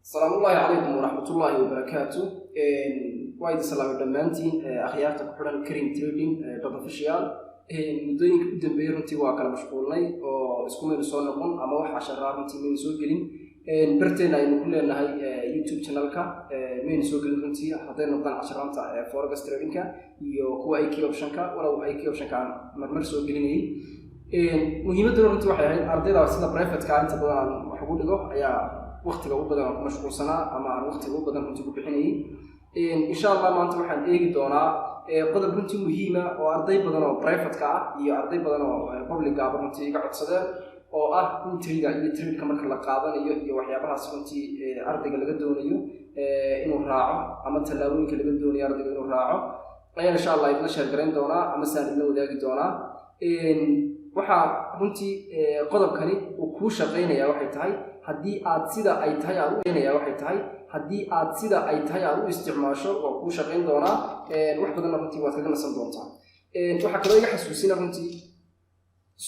السلام الله عليكم ورحمة الله وبركاته. وايد سلام دمانتين أخيارتك حرن كريم تريدين بروفيشيال مدينك قدام بيرنتي وكلا مشغولني أو اسكومين صار نقول أما واحد عشان رابطي من سوقين برتنا إنه كلنا هاي يوتيوب channelك من سوقين رنتي حطينا نقطة عشرة فورجس تريدينك يو أي كي أوبشنك ولا أي كي أوبشنك عن مرمر سوقين مهمة رنتي واحد أرضي لا سيدا برايفت كان تبغى وحقول له يا وقت لو بدنا مشغول سنة أما وقت لو بدنا نتجو بحني إن شاء الله ما أنتم حن إيجي دونا قدر بنتي مهمة وأرضي بدنا برايفت كا يا أرضي بدنا public كا بنتي قاعد صدق أو يتريد كمان كلا قاضي يوحيا بحاس بنتي أرضي كلا قدوني إنه راعة أما تلاوين كلا قدوني أرضي إنه راعة إن شاء الله يبنى شهرين دونا أما سنة لو ذاك دونا waxaa runtii qodobkani uu ku shaqeynaya waxay tahay hadii aad sida ay tahay aad u keenaya waxay tahay hadii aad sida ay tahay aad u isticmaasho oo ku shaqeyn doona wax badan runtii waad kaga nasan doontaa waxa kale oo iga xasuusina runtii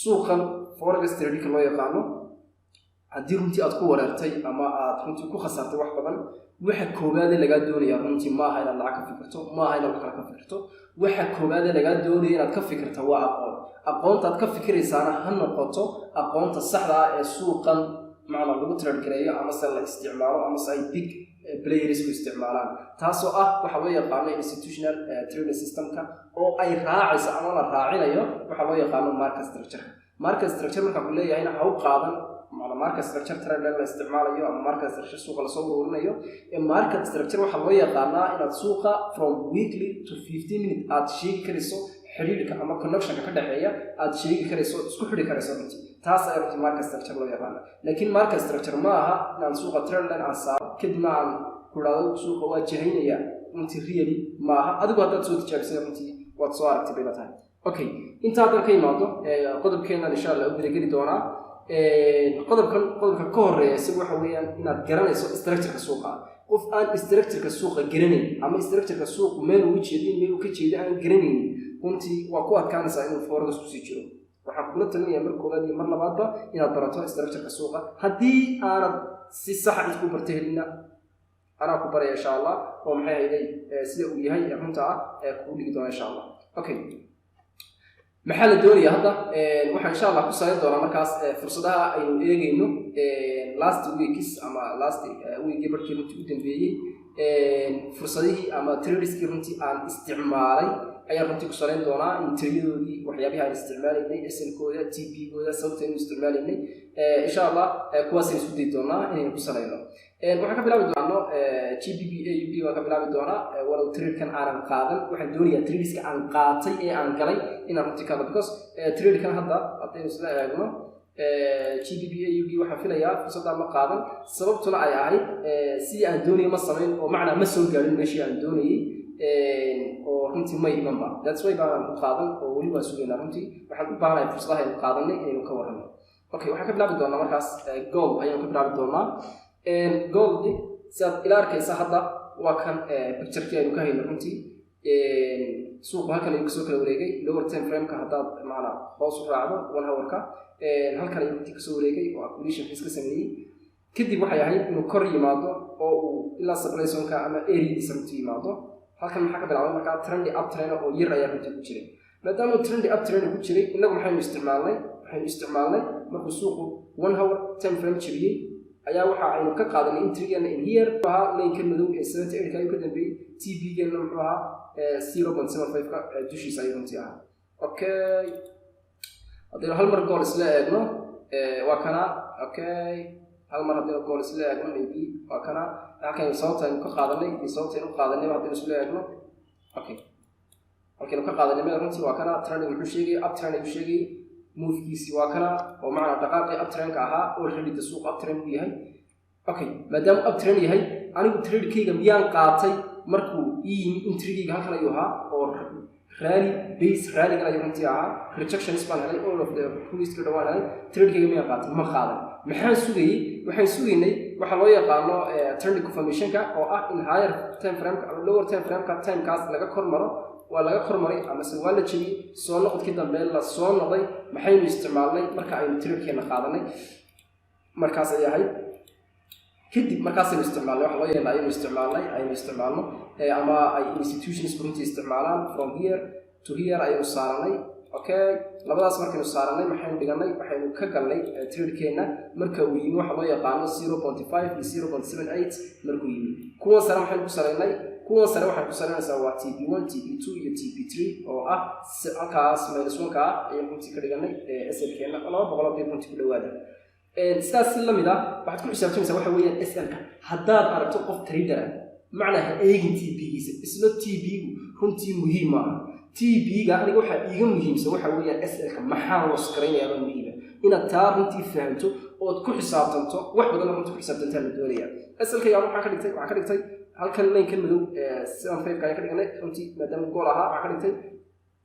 suuqan forex trading loo yaqaano hadii runtii aad ku wareertay ama aad runtii ku khasaartay wax badan waxa koobaad laga doonayaa runtii ma aha inaad lacag ka fikirto ma aha inaad kala ka fikirto waxa koobaad laga doonayaa inaad ka fikirto waa aqoonta aad ka fikiraysaana ha noqoto aqoonta saxda ah ee suuqan macna lagu trade gareeyo ama se la isticmaalo ama se ay big players ku isticmaalaan taasoo ah waxa loo yaqaano institutional trading systemka oo ay raacayso ama la raacinayo waxa loo yaqaano market structure marka uu leeyahay ha u qaadan market structure trade la isticmaalayo ama market structure suuqa la soo ururinayo market structure waxa loo yaqaanaa inaad suuqa from weekly to 15 minutes aad sheegi karayso xiriirka ama connection ka dhaxeeya aad sheegi karayso isku xiri karayso taas ay runtii market structure loo yaqaan laakiin market structure ma aha inaan suuqa trade line asaab kadibna aan ku raado suuqa waa jahaynaya runtii really ma aha adigu haddaad soo tijaabisay runtii waad soo aragtay bay tahay okay inta aad ka imaado qodobkeena insha Allah u dirigeli doonaa qodobka ka horeeya si waxa weeyaan inaad garanayso structure-ka suuqa qof aan structure-ka suuqa garanayn ama structure-ka suuqa meel uu jeedin meel uu ka jeedo aan garanayn runtii waa ku adkaanaysaa inuu forex ku sii jiro waxaan kula talinayaa mar koowaad iyo mar labaadba inaad barato structure-ka suuqa haddii aanad si sax ah isku bartay helina anaa ku baraya insha Allah oo maxay hayday sida uu yahay runta ah ku dhigi doona insha Allah okay maxaa la doonayaa hadda waxaan insha Allah ku sameyn doonaa markaas fursadaha aynu eegayno last weeks ama last week barkii runtii u dambeeyay fursadihii ama traderskii runtii aan isticmaalay ayaan runtii ku sameyn doonaa intayadoodii waxyaabaha aan isticmaalaynay SL-kooda TP-gooda sababta aynu isticmaalaynay insha Allah kuwaas aynu isku day doonaa inaynu ku sameyno waxaan ka bilaabi doonaa GBP AUD waan ka bilaabi doonaa walow trade-kan aanan qaadan waxaan doonayaa traderska aan qaatay ee aan galay inaan runtii ka because trade-kan hadda haddaynu isla eegno GBP AUD waxaan filayaa fursadda ma qaadan sababtuna ay ahayd si aan doonayay ma sameyn oo macna ma soo gaarin meeshii aan doonayay oo runtii ma imanba that's why baan u qaadan oo wali waa sugeynaa runtii waxaan u baahanahay fursadaha aynu qaadanay inaynu ka warramo okay waxaan ka bilaabi doonaa markaas gold ayaan ka bilaabi doonaa gold si aad ila arkaysa hadda waa kan picture-kii aynu ka hayno runtii suuqa halkan ayuu kasoo kala wareegay lower time frame-ka haddaad macna hoos u raacdo 1 hour-ka halkan ayuu runtii kasoo wareegay oo accumulation fees ka sameeyey kadib waxay ahayd inuu kor yimaado oo uu ilaa supply zone-ka ama area-diisa runtii yimaado halkan maxaa ka bilaabay markaa trendy uptrend oo yar ayaa runtii ku jiray maadaama trendy uptrend ku jiray inagu maxaynu isticmaalnay markuu suuqu 1 hour time frame jabiyey ayaa waxa aynu ka qaadanay entry-geena in here waxa lane-ka madow ee 78 ka ayuu ka dambeeyay TP-geena muxuu ahaa 0.75 ka dushiisa ayuu runtii ahaa okay haddii hal mar goal isla eegno waa kana okay hal mar haddii goal isla eegno maybe waa kana halkan sababta aynu ka qaadanay iyo sababta aynu qaadanay haddii isla eegno okay halkan ka qaadanay meel runtii waa kana trending wuxuu sheegay uptrend ayuu sheegay move-kiisi waa kana oo macna dhaqaaqii uptrend-ka ahaa oo xilliga suuqa uptrend u yahay okay maadaama uptrend yahay anigu trade-kayga miyaan qaatay markuu entry-gayga halkan ayuu ahaa oo rally base rally ayuu runtii ahaa rejections baan helay all of the previous dhawaan helay trade-kayga miyaan qaatay ma qaadan maxaan waxaan sugaynay waxa loo yaqaano trend confirmation-ka oo ah in higher time frame-ka ama lower time frame-ka time-kaas laga kormaro waa laga kormaray ama se waa la jebiyey soo noqodkii dambe la soo noqday maxaynu isticmaalnay marka aynu trade-keena qaadanay markaas ay ahayd kadib markaasaynu isticmaalnay waxa loo yeelaa aynu isticmaalno ama ay institutions runtii isticmaalaan from here to here aynu saaranay okay labadaas markaynu saaranay maxaynu dhiganay waxaynu ka galnay trade-keena marka uu yimi waxa loo yaqaano 0.5 iyo 0.78 markuu yimi kuwan sare waxaynu ku saraynay kuwan sare waxay ku saraynaysaa waa TP1 TP2 iyo TP3 oo ah halkaas -1 ayaynu runtii ka dhiganay SL-keena 200 bib runtii ku dhawaada sidaas la mid ah waxaad ku xisaabtamaysaa waxa weeyaan SL-ka haddaad aragto qof trader macnaha eegin TP-giisa isla TP-gu runtii muhiim ah TP-ga aniga waxa iiga muhiimsan waxa weeyaan SL-ka maxaa loo skaraynayaa muhiim inaad taa runtii fahanto ood ku xisaabtanto wax badan runtii ku xisaabtantaa la doonaya SL-ka yaa waxaan ka dhigtay halkan line-kan madow 75 ka ka dhignay runtii maadaama gool ahaa waxaan ka dhigtay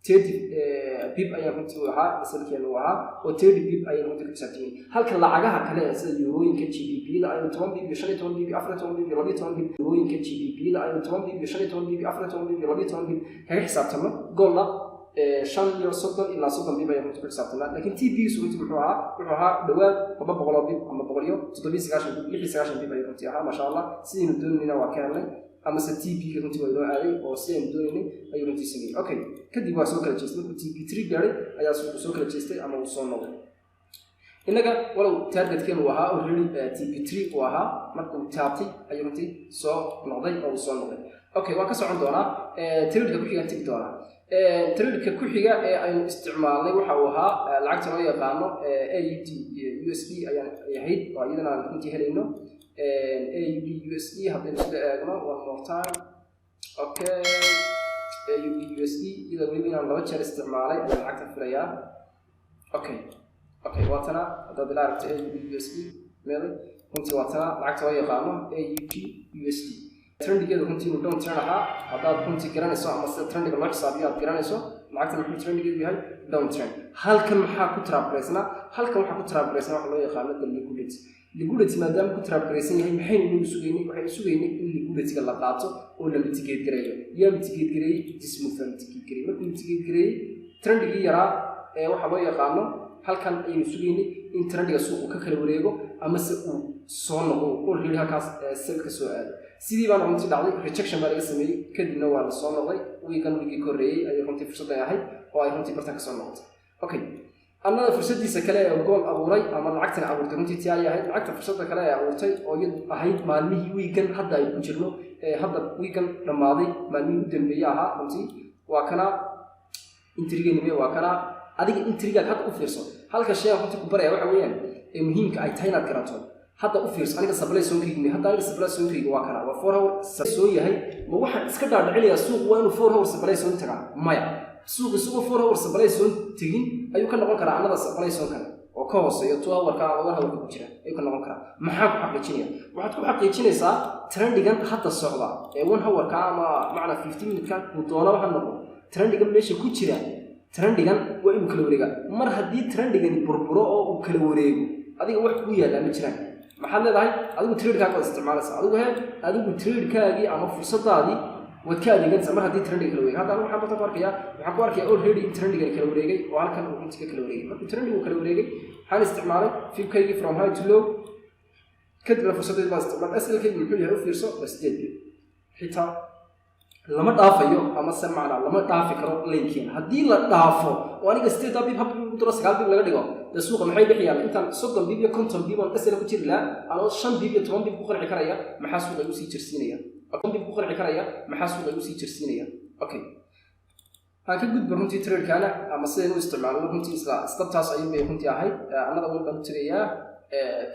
30 bib ayaan runtii u ahaa SL-keena u ahaa oo 30 bib ayaan runtii ku xisaabtamay halka lacagaha kale sida eurooyinka GBP-da ayuu 10 bib iyo 15 bib 14 bib iyo 12 bib eurooyinka GBP-da ayuu 10 bib iyo 15 bib 14 bib iyo 12 bib kaga xisaabtamo goolna 5 iyo 30 ilaa 30 bib ayaan runtii ku xisaabtamay laakiin TP-giisu runtii wuxuu ahaa dhawaad 200 bib ama 197 bib 96 bib ayuu runtii ahaa masha Allah sidii doonayna waa ka helnay ama se TP-ga runtii waa loo aaday oo si aynu doonaynay ayuu runtii sameeyey okay kadib waa soo kala jeestay markuu TP3 gaaray ayaa soo kala jeestay ama uu soo noqday innaga walow targetkeenu ahaa already TP3 uu ahaa markuu taabtay ayuu runtii soo noqday oo uu soo noqday okay waan ka socon doonaa trade-ka ku xiga tigi doonaa trade-ka ku xiga ee aynu isticmaalnay waxa uu ahaa lacagta loo yaqaano AUD USD ayaan ahayd oo iyadana aan runtii helayno AUD USD haddaynu isla eegno one more time okay AUD USD iyada weli inaan laba jeer isticmaalay ayaan lacagta filayaa okay waatana haddaad ila aragto AUD USD meelay runtii waatana lacagta loo yaqaano AUD USD trendigeedu runtii inuu down trend ahaa haddaad runtii garanayso ama sida trendiga loo xisaabiyo aad garanayso lacagtan muxuu trendigeedu yahay down trend halkan maxaa ku trapgaraysnaa waxa loo yaqaano the liquidity maadaama ku trapgaraysan yahay maxaynu waxaynu sugaynay in liquidity-ga la qaato oo la mitigate gareeyo yaa mitigate gareeyey dismove mitigate gareeyey markuu mitigate gareeyey trendigii yaraa waxa loo yaqaano halkan ayaynu sugaynay in trendiga suuqu ka kala wareego ama se uu soo noqdo already halkaas selka soo aado sidii baana runtii dhacday rejection baa laga sameeyey kadibna waa la soo noqday wigii koreeyey ayay runtii fursadda ahayd oo ay runtii bartan ka soo noqotay okay annada fursadiisa kale ee gool abuuray ama lacagtan abuurtay runtii tii ay ahayd lacagta fursadda kale ee abuurtay oo iyadu ahayd maalmihii wiigan hadda ay ku jirno hadda wiigan dhammaaday maalmihii u dambeeyey ahaa runtii waa kana intrigeynime waa kana adiga intrigaad hadda u fiirso halka shay aan runtii ku baraya waxa weeyaan ee muhiimka ay tahay inaad garato hadda u fiirso aniga supply soo kriigmi hadda aniga supply soo kriig waa kana waa 4 hour soo yahay ma waxaan iska dhaadhicinayaa suuq waa inuu 4 hour supply soo tagaa maya suuq isagoo 4 hour supply soo tegin ayuu ka noqon karaa anada supply soo kale oo ka hooseeyo 2 hour ka ama 1 hour ku jira ayuu ka noqon karaa maxaa ku xaqiijinaya waxaad ku xaqiijinaysaa trendigan hadda socda ee 1 hour ka ama macna 15 minute ka uu doono waxa noqon trendigan meesha ku jira trendigan waa inuu kala wareega mar haddii trendigan burburo oo uu kala wareego adiga wax ku yaala ma jiraan maxaad leedahay adigu trade-kaaga waad isticmaalaysaa adigu trade-kaagii ama fursadaadii waad ka adeeganaysaa mar haddii trendiga kala wareegay hadda anigu waxaan ku arkayaa already in trendigan kala wareegay oo halkan uu runtii ka kala wareegay markuu trendigu kala wareegay waxaan isticmaalay fibkaygii from high to low kadibna fursaddeed baan isticmaalay SL-kaygu muxuu yahay u fiirso waa 8 bib xitaa lama dhaafayo ama se macnaa lama dhaafi karo laynkeena haddii la dhaafo oo aniga 8 bib habbi ugu daro 9 bib laga dhigo dee suuqa maxay dhexyaan intaan 30 bib iyo 50 bib oo SL ku jiri lahaa anoo 5 bib iyo 10 bib ku qanci karaya maxaa suuqa igu sii jirsiinaya bib ku qanci karaya maxaa suuqa igu sii jirsiinaya okay aan ka gudbo runtii trade-kaana ama sidaynu isticmaalno runtii istabtaas ayuu bay runtii ahayd annada wal baan tagayaa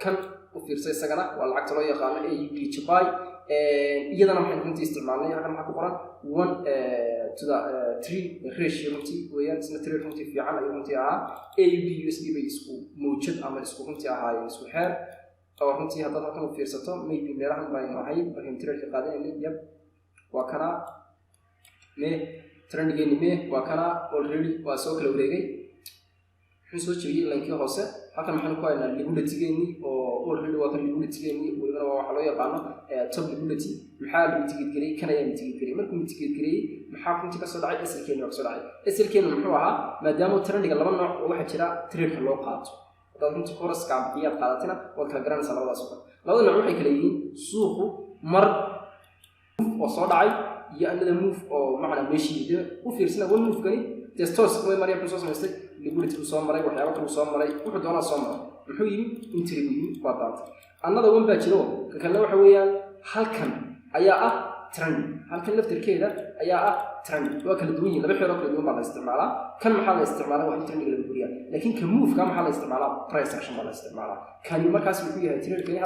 kan u fiirsay isagana waa lacagta loo yaqaano AUD Japai iyadana waxaan runtii isticmaalnay halkan maxaa ku qoran 1 to the 3 ratio runtii weeyaan isna trade runtii fiican ayuu runtii ahaa AUD USD bay isku mawjad ama isku runtii ahaayeen isku xeer oo runtii haddaad halkan u fiirsato maybe meelahan baynu ahayd markaynu trade-ka qaadanaynay yab waa kana trendigeeni waa kana already waa soo kala wareegay wuxuu soo jeediyay lankii hoose halkan maxaan ku haynaa liquidity-geeni oo already waa kan liquidity-geeni weliba waxa loo yaqaano top liquidity maxaa la mitigate gareeyay kan ayaa mitigate gareeyay markuu mitigate gareeyay maxaa runtii ka soo dhacay SL-keeni waa ka soo dhacay SL-keeni muxuu ahaa maadaama trendiga laba nooc oo waxa jira trade-ka loo qaato haddaad runtii forex-ka biyaad qaadatina waad kala garanaysaa labadaas oo kale labada nooc waxay kala yihiin suuqu mar oo soo dhacay iyo another move oo macna meeshii u fiirsana one move kani testos way mariyay ku soo samaystay liquidity soo maray waxyaabo kale soo maray wuxuu doonaa soo maray muxuu yimi entry yimi waa daanta another one baa jiro ka kale waxa weeyaan halkan ayaa ah trend halkan laftirkeeda ayaa ah trend waa kala duwan yihiin laba xeero kala duwan baa la isticmaalaa kan maxaa la isticmaalaa waa trend lagu guriyaa laakiin ka move ka maxaa la isticmaalaa price action baa la isticmaalaa kan markaas wuxuu yahay trade kani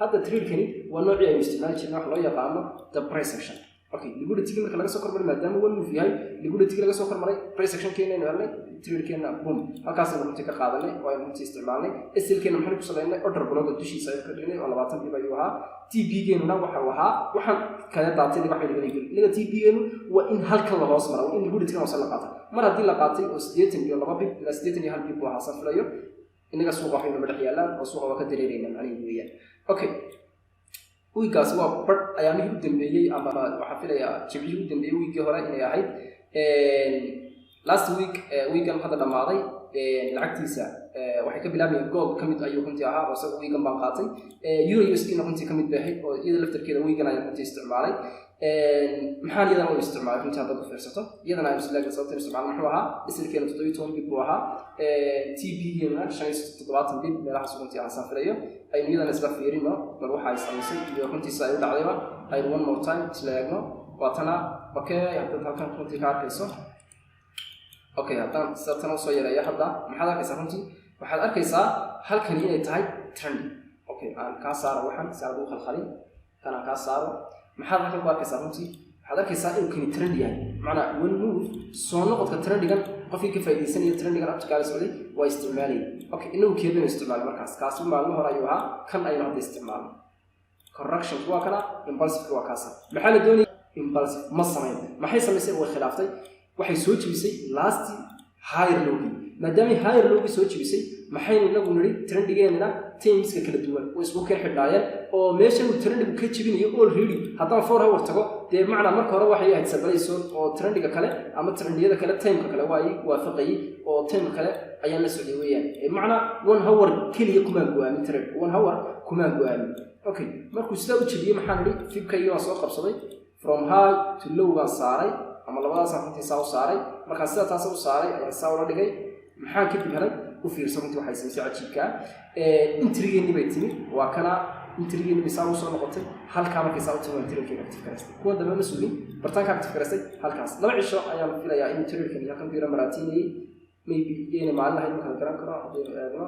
hadda trade kani waa noocii ay isticmaali jireen wax loo yaqaano the price action okay liquidity marka laga soo kormaray maadaama one move yahay liquidity laga soo kormaray price action keena inuu helnay trade keena boom halkaas aynu runtii ka qaadanay oo aynu runtii isticmaalnay SL keena maxaynu ku saleynay order block dushiisa ay ka dhignay oo 20 pip ayuu ahaa TP geena waxa uu ahaa waxaan kala daatay waxa laga dhigay inaga TP geenu waa in halka la hoos maro in liquidity hoos la qaato mar haddii la qaatay oo 80 iyo 2 pip ila 80 iyo 1 pip waxa saflayo inaga suuqa waxaynu madax yaalaan oo suuqa waa ka dareereynaa macnaheedu weeyaan okay wiigaas waa bar ayaamihii u dambeeyay ama waxa filayaa jibcii u dambeeyay wiigii hore inay ahayd last week weekan hadda dhamaaday lacagtiisa waxay ka bilaabayeen gold kamid ayuu runtii ahaa oo isaga weekan baan qaatay euro USD na runtii kamid baahay oo iyada laftarkeeda weekan ayaan runtii isticmaalay maxaan iyadana u isticmaalay runtii hadda ku fiirsato iyadana ayaan islaaga sababta isticmaalay muxuu ahaa isilkeena 17 bib buu ahaa TP geena 570 bib meelahaas runtii aan safrayo aynu iyadana isla fiirino bal waxa ay samaysay iyo runtii ay u dhacdayba aynu one more time isla eegno waatana okay hadda halkan runtii ka arkayso okay haddaan sidatan soo yareeyo hadda maxaad arkaysaa runtii waxaad arkaysaa halkan inay tahay trend okay aan ka saaro waxaan saaro u khalkhalin kana ka saaro maxaad halkan ku arkaysaa runtii waxaad arkaysaa inuu kani trend yahay macnaa one move soo noqodka trendigan qofkii ka faa'iideysanaya trendigan abtikaala socday waa isticmaalay okay inuu keedin isticmaalo markaas kaas maalmo hore ayuu ahaa kan aynu hadda isticmaalo correction waa kana impulsive waa kaas maxaa la doonaya impulsive ma sameyn maxay samaysay way khilaaftay waxay soo jibisay last higher low maadaama higher low soo jibisay maxaynu inagu niri trendigeena timeska kala duwan oo isku ka xidhaayeen oo meesha uu trendigu ka jibinayo already haddaan 4 hour tago dee macna marka hore waxay ahayd sabrayso oo trendiga kale ama trendiyada kale timeka kale waa ay waafaqay oo time kale ayaan la socday weeyaan macna 1 hour kaliya kuma go'aamin trend 1 hour kuma go'aamin okay markuu sida u jibiyay maxaan niri fibkayga soo qabsaday from high to low baan saaray ama labadaas runtii saa u saaray marka sida taas u saaray ayaa saa u dhigay maxaan ka dib helay u fiirsan runtii waxay samaysay cajiibka intrigeeni bay timi waa kana intrigeeni bay saa u soo noqotay halka markay saa u timi intrigeeni active karastay kuwa dambe ma sugin bartaanka active karastay halkaas laba cisho ayaan filayaa in intrigeeni halkan biira maraatinay maybe yeena maalin ahayd markaan garan karo haddii eegno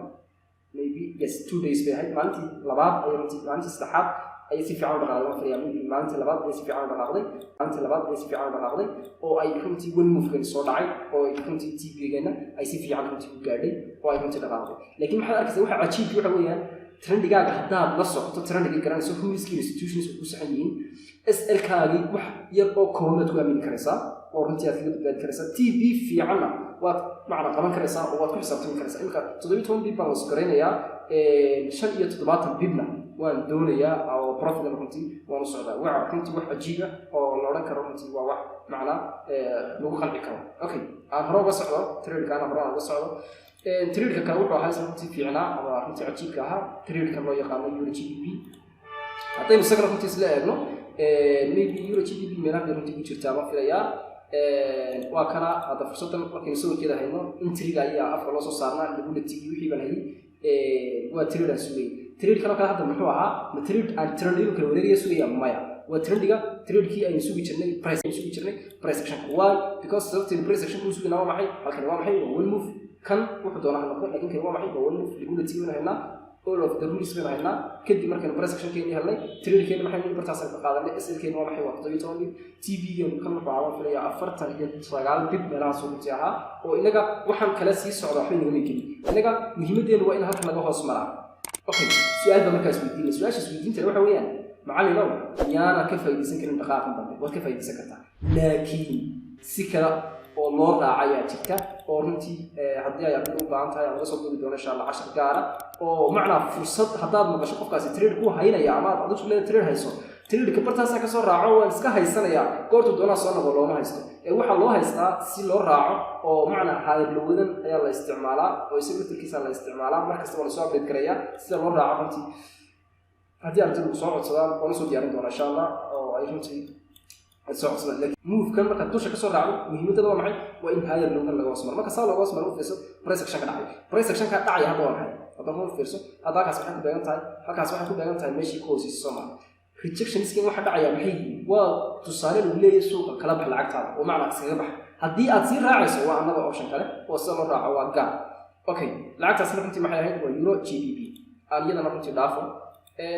maybe yes 2 days bay ahayd maalintii labaad ayay runtii maalintii saddexaad ay si fiican u dhaqaaqday fariya maalintii labaad ay si fiican u dhaqaaqday maalintii labaad ay si fiican u dhaqaaqday oo ay runtii one move kan soo dhacay oo ay runtii TP-geena ay si fiican runtii u gaadhay oo ay runtii dhaqaaqday laakiin maxaad arkaysaa waxa cajiib waxa weeyaan trendigaaga haddaad la socoto trendiga garanayso humiski institutions ku saxan yihiin SL-kaagi wax yar oo koobaad ku aamini karaysaa oo runtii aad kaga badbaadi karaysaa TP fiicanna waad macna qaban karaysaa oo waad ku xisaabtami karaysaa imika 17 bib baan la isgaraynayaa 5 bibna waan doonayaa oo profit runtii waan u socdaa waxa runtii wax cajiib ah oo la oran karo runtii waa wax macna lagu qanci karo okay aan hore uga socdo trade-ka aan hore uga socdo trade-ka kale wuxuu ahaa runtii fiicnaa ama runtii cajiibka ahaa trade-ka loo yaqaano euro GBP haddaynu isagana runtii isla eegno maybe euro GBP meelaha runtii ku jirtaa ma filayaa waa kana hadda fursadan markaynu soo jeeda hayno intriga ayaa afka loo soo saarnaa liquidity wixii baan hayay waa trade aan sugay trade kana kala hadda muxuu ahaa ma trade aan trade kala wareegaya sugaya maya waa trade-kii aynu sugi jirnay price action why because sababta price action ku sugina waa maxay halkan waa maxay waa one move kan wuxuu doonaa noqdo laakiin kan waa maxay waa one move liquidity wana helnaa all of the rules bayna helnaa kadib markaynu price action keeni helnay trade-keena maxaynu bartaas ka qaadanay SL-keena waa maxay waa 17 TP-geena kan wuxuu ahaa filaya 49 bib meelahaas uu runtii ahaa oo inaga waxaan kala sii socda waxay naga meekin inaga muhiimadeenu waa in halkan laga hoos maraa okay su'aal markaas weydiinay su'aashaas weydiinta waxa weeyaan macallinow yaana ka faa'iideysan karin dhaqaaqan dambe waad ka faa'iideysan kartaa laakiin si kala oo loo raacaya jirta oo runtii haddii ay arrin u baahan tahay aan laga soo gudbi doono insha Allah 10 gaara oo macna fursad haddaad maqasho qofkaasi trade ku haynaya ama aad adigu leedahay trade hayso trade-ka bartaas ka soo raaco waan iska haysanaya goortu doona soo noqo looma haysto waxa loo haystaa si loo raaco oo macna higher low-dan ayaa la isticmaalaa oo isaga tirkiisa la isticmaalaa markasta waa la soo update garaya sida loo raaco runtii haddii ardaydu soo codsadaan waan soo diyaarin doonaa insha allah oo ay runtii soo codsadaan laakiin move-kan marka dusha kasoo raacdo muhiimadada waa maxay waa in higher low laga hoos maro marka saa looga hoos maro u fiirso price action ka dhacay price action ka dhacaya hadda waa maxay hadda u fiirso hadda halkaas waxay ku beegan tahay halkaas waxay ku beegan tahay meeshii ku hooseysa Soomaaliya rejection skin waxa dhacaya maxay waa tusaale lagu leeyahay suuqa kala bax lacagtaada oo macna iskaga bax haddii aad sii raacayso waa another option kale oo sida loo raaco waa gaar okay lacagtaasna runtii maxay ahayd waa euro GBP aan iyadana runtii dhaafo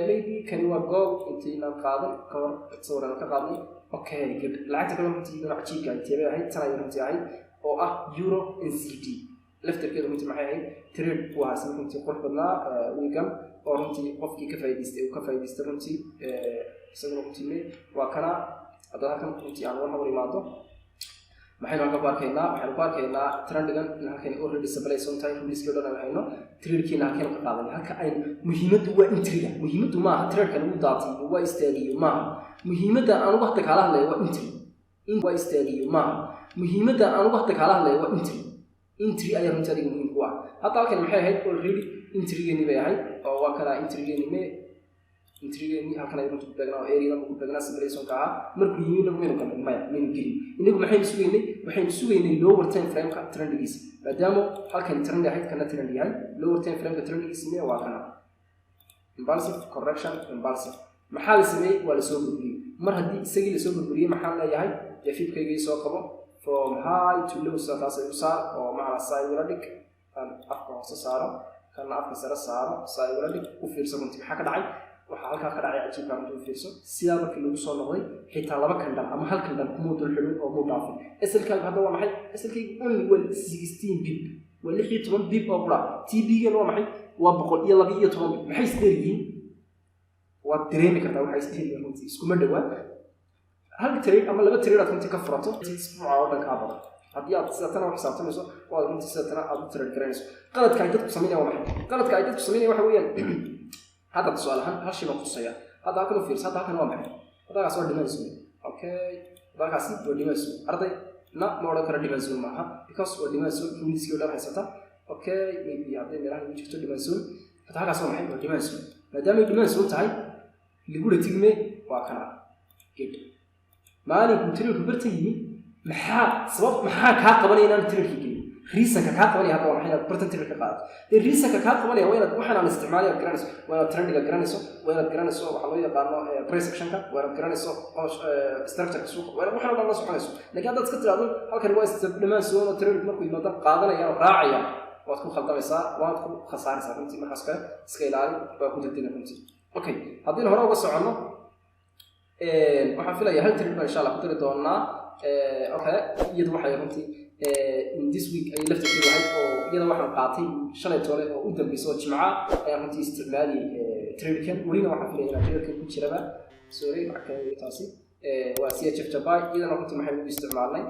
maybe kan waa goal intii la qaadan ka hor sawirana ka qaadnay okay good lacagta kale runtii nooc jiibka intee ahayd tan runtii ahayd oo ah euro NZD laftarkeedu runtii maxay ahayd trade waa asna runtii qurux badnaa weekend oo runtii qofkii ka faa'iideystay runtii isagoo runtii waa kana hadda halkan runtii aan wax hor imaado maxaynu halka ku arkaynaa trendigan in halkan already supply some time risk oo dhan hayno trade-kiina halkan ka qaadanay halka ay muhiimadu waa intriga muhiimadu ma aha trade-kan uu daatay waa istaagiyo ma aha muhiimada aan ugu hadda kala hadlayo waa in waa istaagiyo ma aha muhiimada aan ugu hadda kala hadlayo waa intri ayaa runtii adiga muhiim ku ah hadda halkan maxay ahayd already intrigeeni bay ahayd oo waa kala intrigeeni halkan ay runtii ku beegnaa oo area ku beegnaa simulation ka ah markuu yimid lagu meel kan maya meel geli inagu waxaynu sugaynay lower time frame ka trendigiisa maadaama halkan trend ahayd kana trend yahay lower time frame ka trendigiisa waa kana impulsive correction impulsive maxaa la sameeyay waa la soo gudbiyay mar haddii isagii la soo gudbiyay maxaa la yahay jafibkaygii soo qabo from high to low taas ay u saar oo macna saay wala dhig kan afka hoose saaro kana afka sare saaro saay wala dhig u fiirso runtii maxaa ka dhacay waxa halka ka dhacay ajiibka intuu fiirso sida markii lagu soo noqday xitaa laba kandal ama hal kandal kuma dul xidhin oo mu dhaafin asalkan hadda waa maxay asalkii only 16 bip waa 16 bip oo qura TB-ga waa maxay waa 112 bip maxay isdeeriyiin waa dareemi kartaa waxay isdeeriyiin runtii iskuma dhawaa hal trade ama laba trade aad runtii ka furato isbuuca oo dhan ka bada haddii aad sida tan wax xisaabtanayso waa runtii sida tan aad trade garanayso qaladka ay dadku sameeyaan waa maxay qaladka ay dadku sameeyaan waxa weeyaan هذا السؤال هل شيء مخصوصية هذا كله في رسالة هذا كان واحد هذا سؤال ديمنسيون أوكي هذا كاسي ديمنسيون أرضي لا ما ولا كره ديمنسيون معها because ديمنسيون في نسيو لا حسيتها أوكي maybe هذا اللي راح يجي كتير ديمنسيون هذا سؤال واحد ديمنسيون ما دام ديمنسيون تاعي اللي يقول تجمع واقعنا كده ما أنا قلت له كبرتي محا سبب محا كقبلي أنا قلت له كده ريسك كقبلي هذا واحد برتن تلك قاعد الريسك كقبلي وين وحنا نستعمله جرانس وين ترند جرانسو وين جرانسو وحلوية قانون بريس أكشن كا وين جرانسو استراكشر سوق وين وحنا والله سبحانه لكن هذا تكتر هذا هل كان وايد استبدال سوون ترند مركو يمدن قاعدنا يا راعية وتكون خلطة مسا وتكون خسارة سكنتي ما خسكة سكيلاري وكنت الدنيا كنتي أوكي هذين هراء وسعنا وحفلة يا هل ترند إن شاء الله كتير دونا أوكي يدوح يا كنتي in this week ay laftirkeedu ahayd oo iyada waxaan qaatay shalay toole oo u dambeysay jimca ayaan runtii isticmaalay trade-kan welina waxaan filayaa inaan trade-kan ku jiraba sorry markaa taasi waa CHF Japan iyadana runtii maxay u isticmaalnay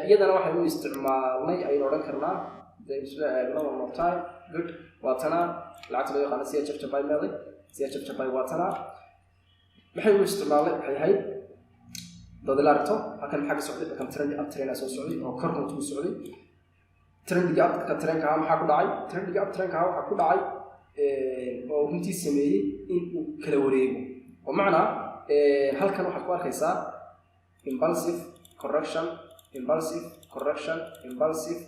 iyadana waxay u isticmaalnay aynu oran karnaa one more time good waa tana lacagta loo yaqaan CHF Japan meeday CHF Japan waa tana maxay u isticmaalay waxay ahayd dadalaarto halkan xaq socday kan trend up trend soo socday oo korna uu socday trendiga up ka trend ka waxa ku dhacay trendiga up trend ka waxa ku dhacay oo runtii sameeyay in uu kala wareego oo macna halkan waxa ku arkaysaa impulsive correction impulsive correction impulsive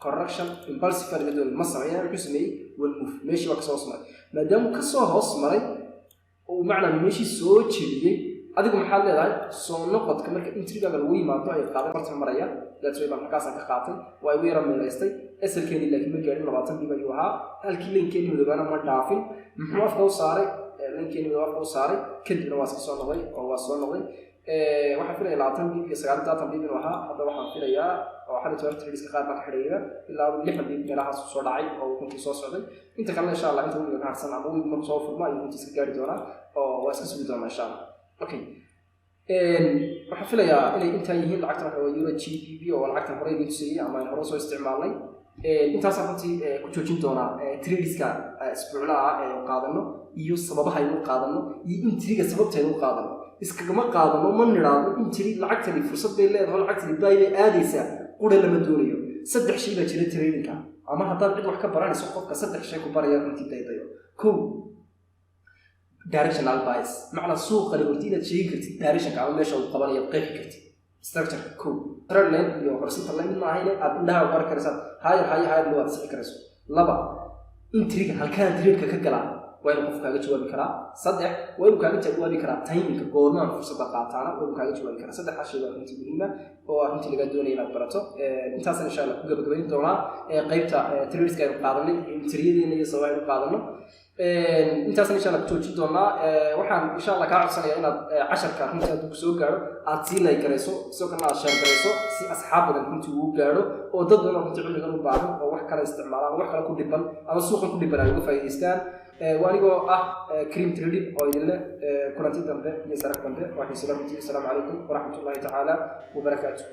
correction impulsive ka laga ma sameeyay ku sameeyay wal move meeshii wax soo smaray maadaama ka soo hoos maray oo macna meeshii soo jeediyay adigu maxaa leedahay soo noqodka marka intrigaga lagu yimaado ay qaadan bartan maraya that's why markaas ka qaatay way weera meeleystay asalkeedii laakiin ma gaarin 20 dib ayuu ahaa halkii linkeeni midabana ma dhaafin muxuu afka u saaray linkeeni midabana u saaray kadibna waa soo noqday oo waa soo noqday waxaan filayaa 20 dib iyo 9 dib inuu ahaa hadda waxaan filayaa oo xalit waqti trades qaar baa ka xiriira ilaa 6 dib meelahaas soo dhacay oo runtii soo socday inta kale insha Allah inta uu ka harsan ama uu markuu soo furmo ayuu runtii iska gaari doonaa oo waa iska sugi doonaa insha Allah okay waxaan filayaa inay intaan yihiin lacagtan waxa weeye euro GBP oo lacagtan hore idin siiyay ama aan hore soo isticmaalnay intaas runtii ku joojin doonaa tradeska isbuuclaha ee qaadano iyo sababaha ay u qaadano iyo intriga sababteeda u qaadano iskagama qaadano ma niraado intri lacagtani fursad bay leedahay lacagtani bay aadaysa qura lama doonayo saddex shay baa jira tradingka ama haddaad cid wax ka baranayso qofka saddex shay ku baraya runtii daydayo kow directional bias macna suuqa la hortiina sheegi kartid direction ka ama meesha uu qabanayo qeexi kartid structure ko trend line iyo horizontal line ma ahayne aad indhaha war karaysaa higher loo adsixi karayso laba intriga halkaan trade ka galaa waa inuu qofka kaaga jawaabi karaa saddex waa inuu kaaga jawaabi karaa timingka goormaan fursadda qaataana waa inuu kaaga jawaabi karaa saddex shay waa runtii muhiim ah oo runtii laga doonayo inaad barato intaas insha Allah ku gabagabayn doonaa qaybta tradeska aynu qaadanay intriyadiina iyo sawaaynu qaadano intaas insha Allah ku joojin doonaa waxaan insha Allah ka codsanayaa inaad casharka runtii aad ku soo gaaro aad si like gareyso soo kana share gareyso si asxaab badan runtii uu gaaro oo dad badan runtii cilmigan u baahan oo wax kale isticmaalaan wax kale ku dhiban ama suuqa ku dhiban ay uga faa'iideystaan وأنيقو كريم تريدي أو إذا كرنتي دمبه يسرق دمبه وحيد السلام عليكم ورحمة الله تعالى وبركاته.